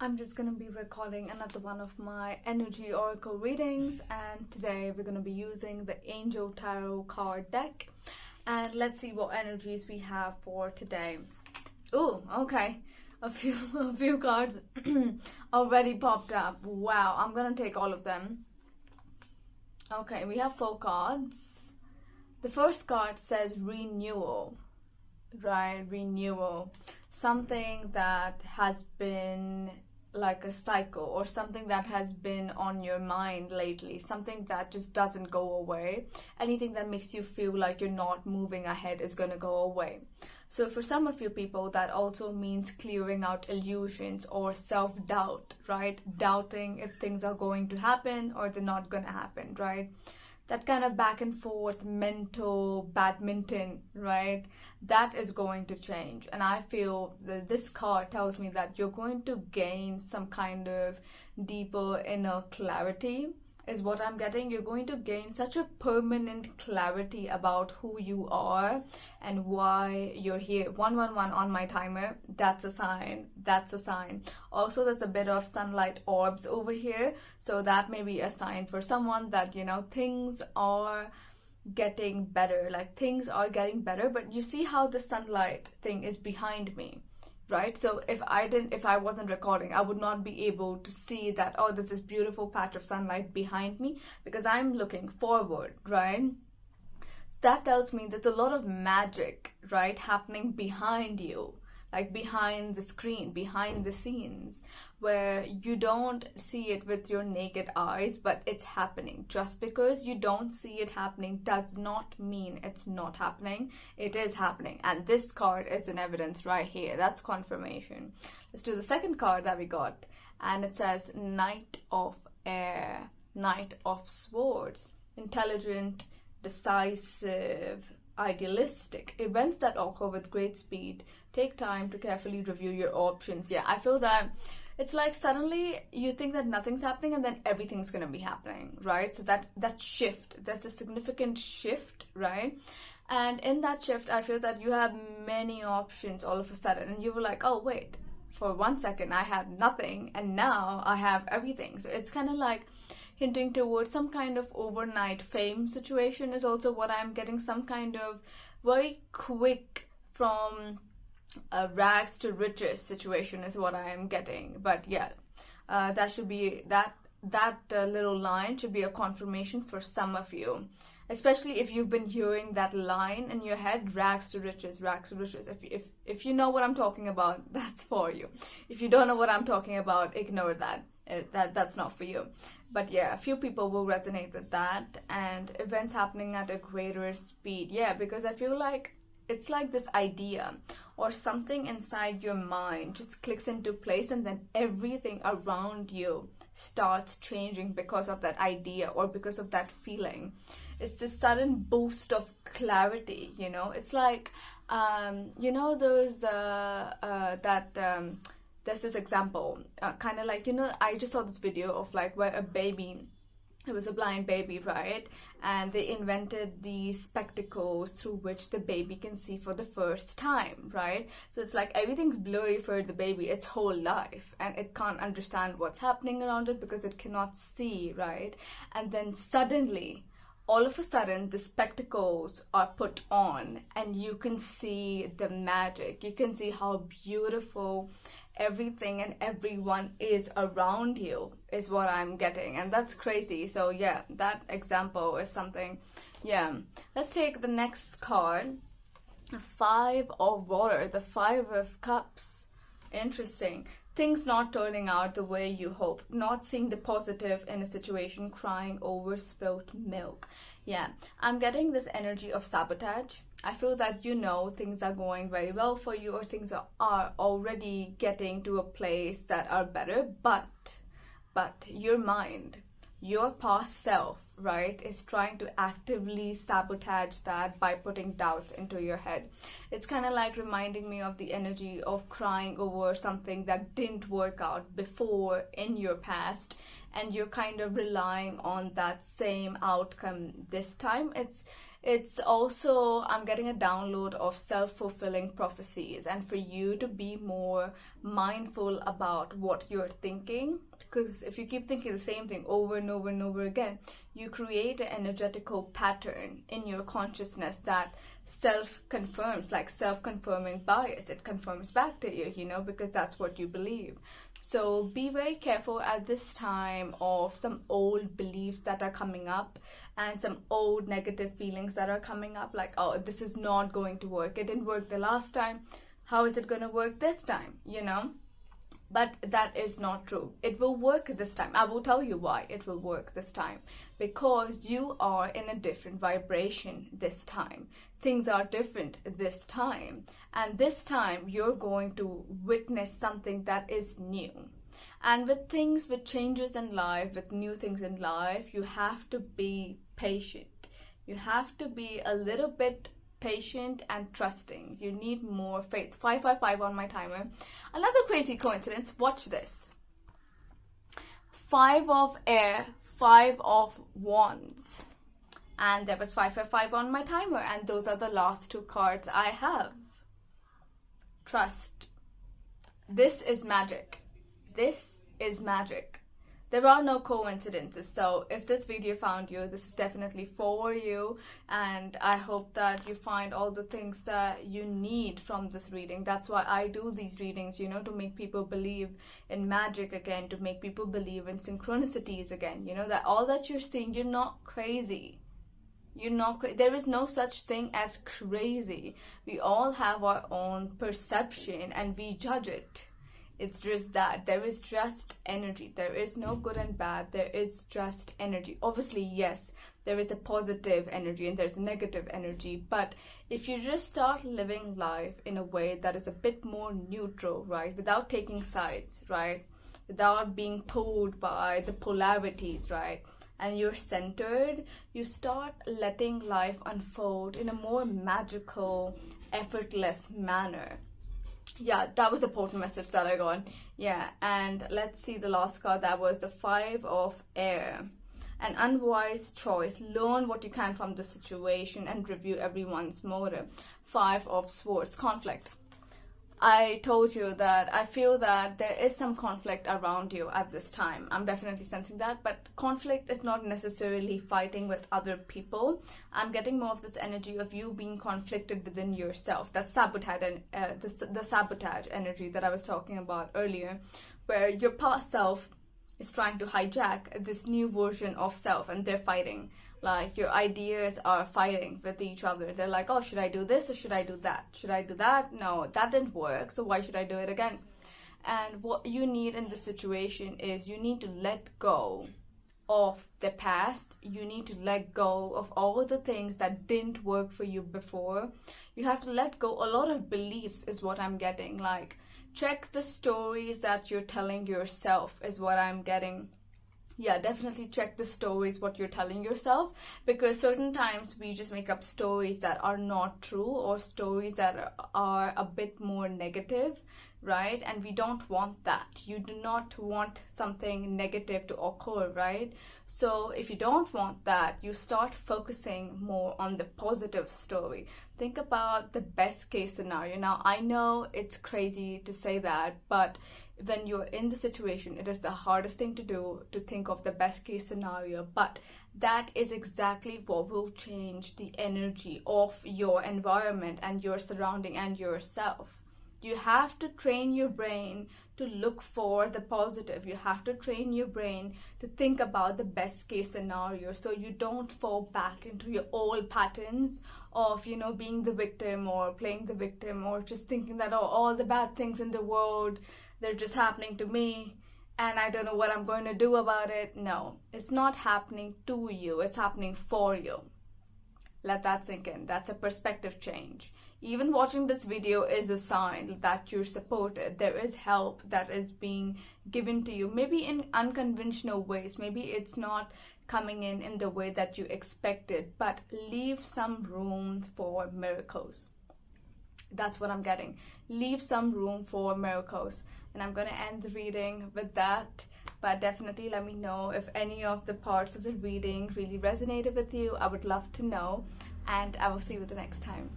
I'm just going to be recording another one of my energy oracle readings, and today we're going to be using the Angel Tarot card deck, and let's see what energies we have for today. Oh, okay, a few cards already popped up. Wow, I'm going to take all of them. Okay, we have 4 cards. The first card says renewal, right? Renewal, something that has been like a cycle, or something that has been on your mind lately, something that just doesn't go away. Anything that makes you feel like you're not moving ahead is going to go away. So for some of you people, that also means clearing out illusions or self-doubt, right? Doubting if things are going to happen or they're not going to happen, right? That kind of back and forth mental badminton, right? That is going to change. And I feel that this card tells me that you're going to gain some kind of deeper inner clarity, is what I'm getting. You're going to gain such a permanent clarity about who you are and why you're here. 111 on my timer. That's a sign. That's a sign. Also, there's a bit of sunlight orbs over here, so that may be a sign for someone that, you know, things are getting better. Like, things are getting better. But you see how the sunlight thing is behind me, right? So if I wasn't recording, I would not be able to see that, oh, there's this beautiful patch of sunlight behind me, because I'm looking forward, right? So that tells me there's a lot of magic, right, happening behind you, like behind the screen, behind the scenes, where you don't see it with your naked eyes, but it's happening. Just because you don't see it happening does not mean it's not happening. It is happening, and this card is an evidence right here. That's confirmation. Let's do the second card that we got, and it says Knight of Air, Knight of Swords. Intelligent, decisive, idealistic. Events that occur with great speed. Take time to carefully review your options. Yeah, I feel that it's like suddenly you think that nothing's happening and then everything's gonna be happening, right? So that shift, there's a significant shift, right? And in that shift, I feel that you have many options all of a sudden, and you were like, oh wait, for 1 second I had nothing and now I have everything. So it's kind of like hinting towards some kind of overnight fame situation is also what I'm getting. Some kind of very quick from rags to riches situation is what I am getting. But yeah, that should be that little line should be a confirmation for some of you, especially if you've been hearing that line in your head, rags to riches, rags to riches. If you know what I'm talking about, that's for you. If you don't know what I'm talking about, ignore that. That's not for you. But yeah, a few people will resonate with that. And events happening at a greater speed. Yeah, because I feel like it's like this idea or something inside your mind just clicks into place, and then everything around you starts changing because of that idea or because of that feeling. It's this sudden boost of clarity, you know. It's like you know, there's this example, kind of like, you know, I just saw this video of like where a baby, it was a blind baby, right? And they invented these spectacles through which the baby can see for the first time, right? So it's like everything's blurry for the baby its whole life, and it can't understand what's happening around it because it cannot see, right? And then suddenly, all of a sudden, the spectacles are put on and you can see the magic. You can see how beautiful everything and everyone is around you, is what I'm getting. And that's crazy. So yeah, that example is something. Yeah, let's take the next card. 5 of Water, the 5 of Cups. Interesting. Things not turning out the way you hope, not seeing the positive in a situation, crying over spilt milk. Yeah, I'm getting this energy of sabotage. I feel that, you know, things are going very well for you, or things are already getting to a place that are better, but your mind, your past self, right, is trying to actively sabotage that by putting doubts into your head. It's kind of like reminding me of the energy of crying over something that didn't work out before in your past, and you're kind of relying on that same outcome this time. It's also, I'm getting a download of self-fulfilling prophecies, and for you to be more mindful about what you're thinking. Because if you keep thinking the same thing over and over and over again, you create an energetical pattern in your consciousness that self-confirms, like self-confirming bias. It confirms back to you, because that's what you believe. So be very careful at this time of some old beliefs that are coming up and some old negative feelings that are coming up, like, oh, this is not going to work. It didn't work the last time. How is it going to work this time? But that is not true. It will work this time. I will tell you why it will work this time. Because you are in a different vibration this time. Things are different this time. And this time you're going to witness something that is new. And with changes in life, with new things in life, you have to be patient. You have to be a little bit patient and trusting. You need more faith. 555 on my timer. Another crazy coincidence. Watch this. 5 of air, 5 of wands. And there was 555 on my timer. And those are the last 2 cards I have. Trust. This is magic. This is magic. There are no coincidences. So if this video found you, this is definitely for you. And I hope that you find all the things that you need from this reading. That's why I do these readings, to make people believe in magic again, to make people believe in synchronicities again. That all that you're seeing, you're not crazy. You're not there is no such thing as crazy. We all have our own perception and we judge it. It's just that there is just energy. There is no good and bad. There is just energy. Obviously, yes, there is a positive energy and there's negative energy. But if you just start living life in a way that is a bit more neutral, right? Without taking sides, right? Without being pulled by the polarities, right? And you're centered, you start letting life unfold in a more magical, effortless manner. Yeah, that was a potent message that I got. Yeah, and let's see the last card. That was the 5 of air. An unwise choice. Learn what you can from the situation and review everyone's motive. 5 of swords. Conflict. I told you that I feel that there is some conflict around you at this time. I'm definitely sensing that, but conflict is not necessarily fighting with other people. I'm getting more of this energy of you being conflicted within yourself. That's sabotage and the sabotage energy that I was talking about earlier, where your past self is trying to hijack this new version of self and they're fighting. Like your ideas are fighting with each other. They're like, oh, should I do this or should I do that? Should I do that? No, that didn't work. So why should I do it again? And what you need in this situation is you need to let go of the past. You need to let go of all the things that didn't work for you before. You have to let go. A lot of beliefs is what I'm getting. Like, check the stories that you're telling yourself is what I'm getting. Yeah, definitely check the stories, what you're telling yourself, because certain times we just make up stories that are not true or stories that are a bit more negative, right? And we don't want that. You do not want something negative to occur, right? So if you don't want that, you start focusing more on the positive story. Think about the best case scenario. Now, I know it's crazy to say that, but when you're in the situation, it is the hardest thing to do, to think of the best case scenario. But that is exactly what will change the energy of your environment and your surrounding and yourself. You have to train your brain to look for the positive. You have to train your brain to think about the best case scenario, so you don't fall back into your old patterns of, being the victim or playing the victim, or just thinking that, oh, all the bad things in the world, they're just happening to me and I don't know what I'm going to do about it. No, it's not happening to you. It's happening for you. Let that sink in. That's a perspective change. Even watching this video is a sign that you're supported. There is help that is being given to you, maybe in unconventional ways. Maybe it's not coming in the way that you expected, but leave some room for miracles. That's what I'm getting. Leave some room for miracles. And I'm going to end the reading with that. But definitely let me know if any of the parts of the reading really resonated with you. I would love to know. and I will see you the next time.